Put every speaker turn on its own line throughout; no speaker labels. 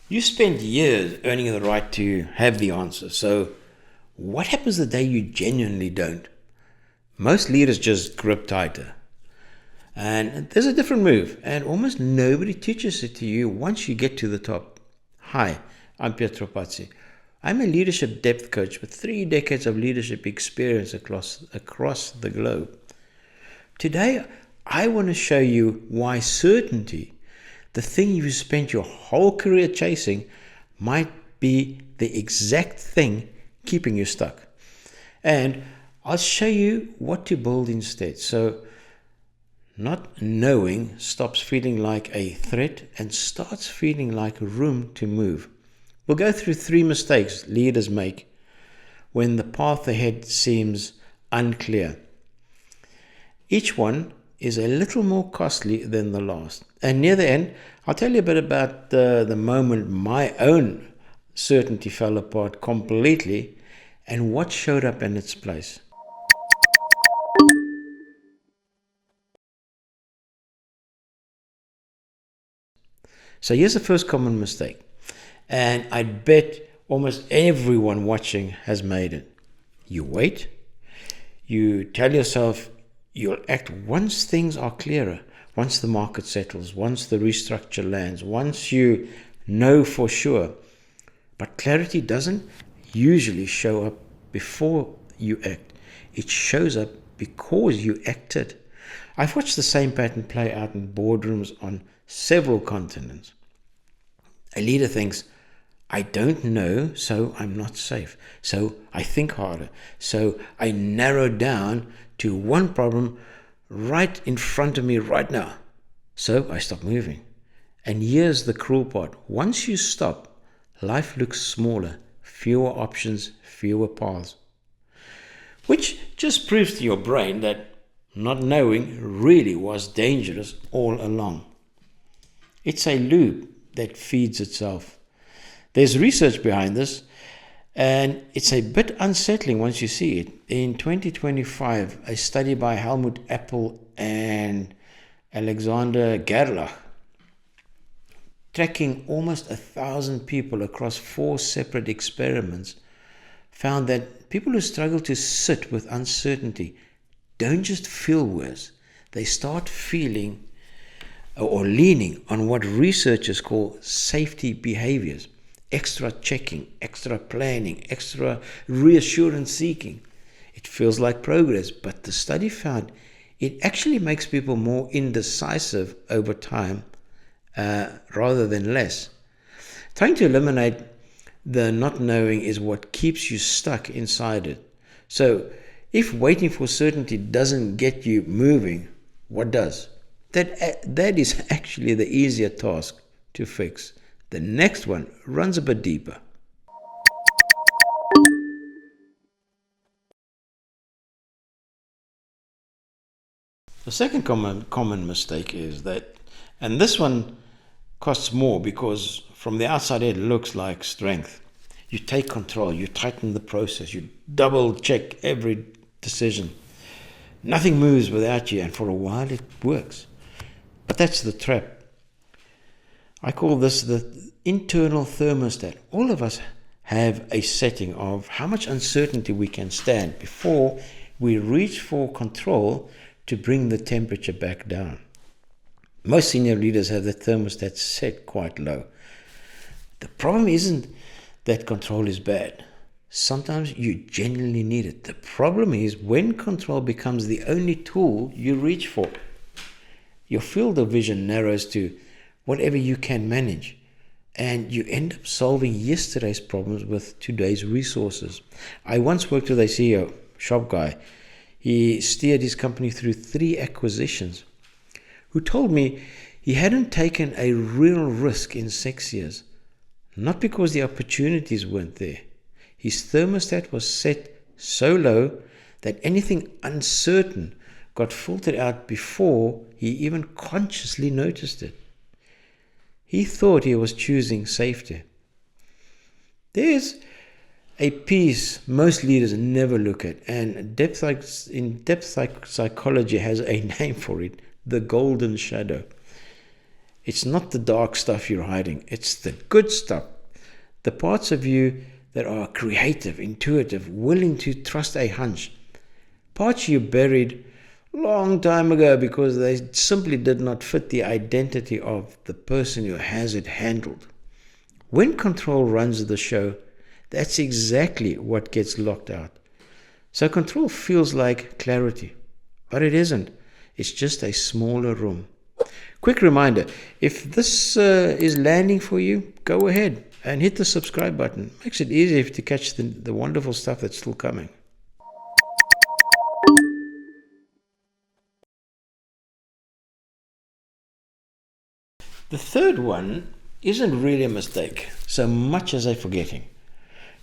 You spent years earning the right to have the answer. So, what happens the day you genuinely don't? Most leaders just grip tighter. And there's a different move, and almost nobody teaches it to you once you get to the top. Hi, I'm Pietro Pazzi. I'm a leadership depth coach with 3 decades of leadership experience across the globe. Today, I want to show you why certainty, the thing you've spent your whole career chasing, might be the exact thing keeping you stuck. And I'll show you what to build instead. So, not knowing stops feeling like a threat and starts feeling like room to move. We'll go through 3 mistakes leaders make when the path ahead seems unclear. Each one is a little more costly than the last. And near the end, I'll tell you a bit about the moment my own certainty fell apart completely and what showed up in its place. So here's the first common mistake. And I bet almost everyone watching has made it. You wait. You tell yourself you'll act once things are clearer, once the market settles, once the restructure lands, once you know for sure. But clarity doesn't usually show up before you act. It shows up because you acted. I've watched the same pattern play out in boardrooms on several continents. A leader thinks, I don't know, so I'm not safe. So I think harder. So I narrow down to one problem right in front of me right now. So I stop moving. And here's the cruel part. Once you stop, life looks smaller, fewer options, fewer paths. Which just proves to your brain that not knowing really was dangerous all along. It's a loop that feeds itself. There's research behind this, and it's a bit unsettling once you see it. In 2025, a study by Helmut Appel and Alexander Gerlach, tracking almost 1,000 people across 4 separate experiments, found that people who struggle to sit with uncertainty don't just feel worse, they start feeling or leaning on what researchers call safety behaviors. Extra checking, extra planning, extra reassurance seeking. It feels like progress, but the study found it actually makes people more indecisive over time rather than less. Trying to eliminate the not knowing is what keeps you stuck inside it. So, if waiting for certainty doesn't get you moving, what does? That is actually the easier task to fix. The next one runs a bit deeper. The second common mistake is that, and this one costs more because from the outside it looks like strength. You take control, you tighten the process, you double check every decision. Nothing moves without you, and for a while it works. But that's the trap. I call this the internal thermostat. All of us have a setting of how much uncertainty we can stand before we reach for control to bring the temperature back down. Most senior leaders have the thermostat set quite low. The problem isn't that control is bad. Sometimes you genuinely need it. The problem is when control becomes the only tool you reach for. Your field of vision narrows to whatever you can manage, and you end up solving yesterday's problems with today's resources. I once worked with a CEO, shop guy. He steered his company through 3 acquisitions, who told me he hadn't taken a real risk in 6 years, not because the opportunities weren't there. His thermostat was set so low that anything uncertain got filtered out before he even consciously noticed it. He thought he was choosing safety. There's a piece most leaders never look at, and depth psychology has a name for it, the golden shadow. It's not the dark stuff you're hiding. It's the good stuff. The parts of you that are creative, intuitive, willing to trust a hunch. Parts you buried long time ago because they simply did not fit the identity of the person who has it handled. When control runs the show, that's exactly what gets locked out. So control feels like clarity, but it isn't. It's just a smaller room. Quick reminder, if this is landing for you, go ahead and hit the subscribe button. Makes it easier to catch the wonderful stuff that's still coming. The third one isn't really a mistake, so much as a forgetting.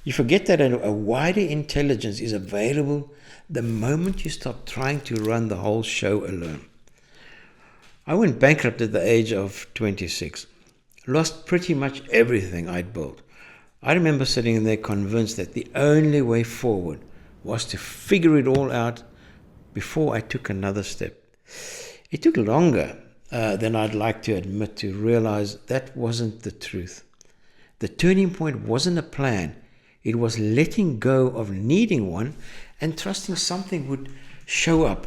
You forget that a wider intelligence is available the moment you stop trying to run the whole show alone. I went bankrupt at the age of 26. Lost pretty much everything I'd built. I remember sitting there convinced that the only way forward was to figure it all out before I took another step. It took longer than I'd like to admit to realize that wasn't the truth. The turning point wasn't a plan. It was letting go of needing one and trusting something would show up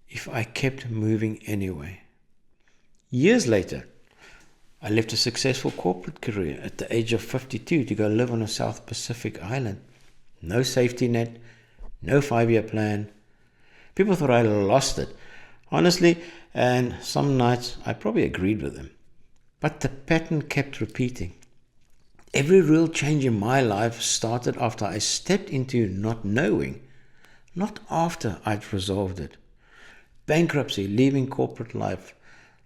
if I kept moving anyway. Years later, I left a successful corporate career at the age of 52 to go live on a South Pacific island. No safety net, no 5-year plan. People thought I lost it. Honestly, and some nights I probably agreed with them. But the pattern kept repeating. Every real change in my life started after I stepped into not knowing, not after I'd resolved it. Bankruptcy, leaving corporate life,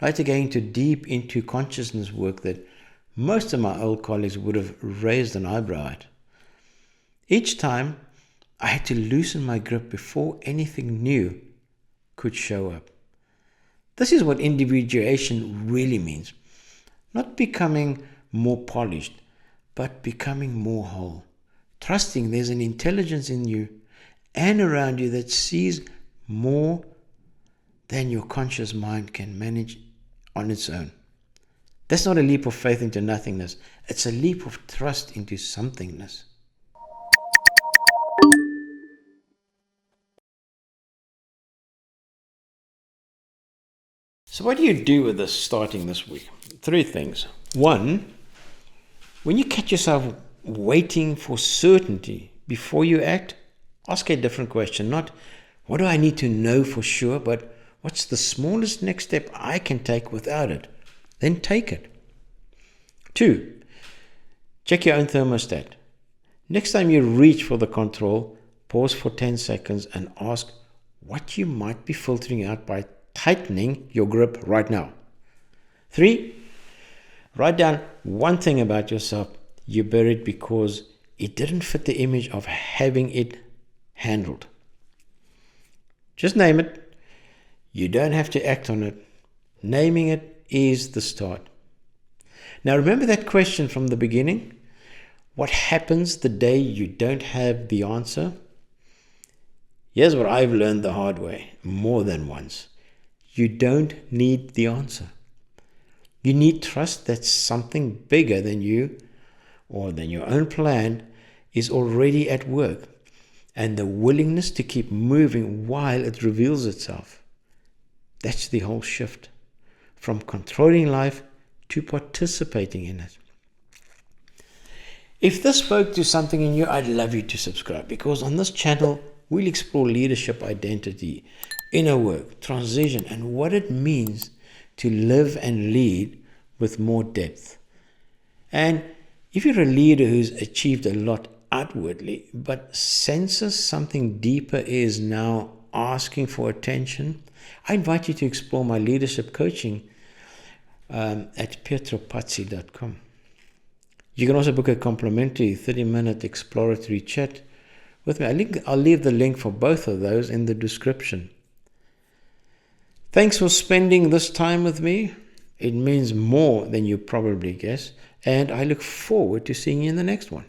later going deep into consciousness work that most of my old colleagues would have raised an eyebrow at. Each time, I had to loosen my grip before anything new could show up. This is what individuation really means. Not becoming more polished, but becoming more whole. Trusting there's an intelligence in you and around you that sees more than your conscious mind can manage on its own. That's not a leap of faith into nothingness. It's a leap of trust into somethingness. So what do you do with this starting this week? 3 things. 1, when you catch yourself waiting for certainty before you act, ask a different question. Not, what do I need to know for sure, but what's the smallest next step I can take without it? Then take it. 2, check your own thermostat. Next time you reach for the control, pause for 10 seconds and ask what you might be filtering out by tightening your grip right now. 3, write down one thing about yourself you buried because it didn't fit the image of having it handled. Just name it. You don't have to act on it. Naming it is the start. Now remember that question from the beginning? What happens the day you don't have the answer? Here's what I've learned the hard way, more than once. You don't need the answer. You need trust that something bigger than you or than your own plan is already at work, and the willingness to keep moving while it reveals itself. That's the whole shift, from controlling life to participating in it. If this spoke to something in you, I'd love you to subscribe, because on this channel, we'll explore leadership, identity, inner work, transition, and what it means to live and lead with more depth. And if you're a leader who's achieved a lot outwardly, but senses something deeper is now asking for attention, I invite you to explore my leadership coaching at pietropazzi.com. You can also book a complimentary 30-minute exploratory chat with me. I'll leave the link for both of those in the description. Thanks for spending this time with me. It means more than you probably guess, and I look forward to seeing you in the next one.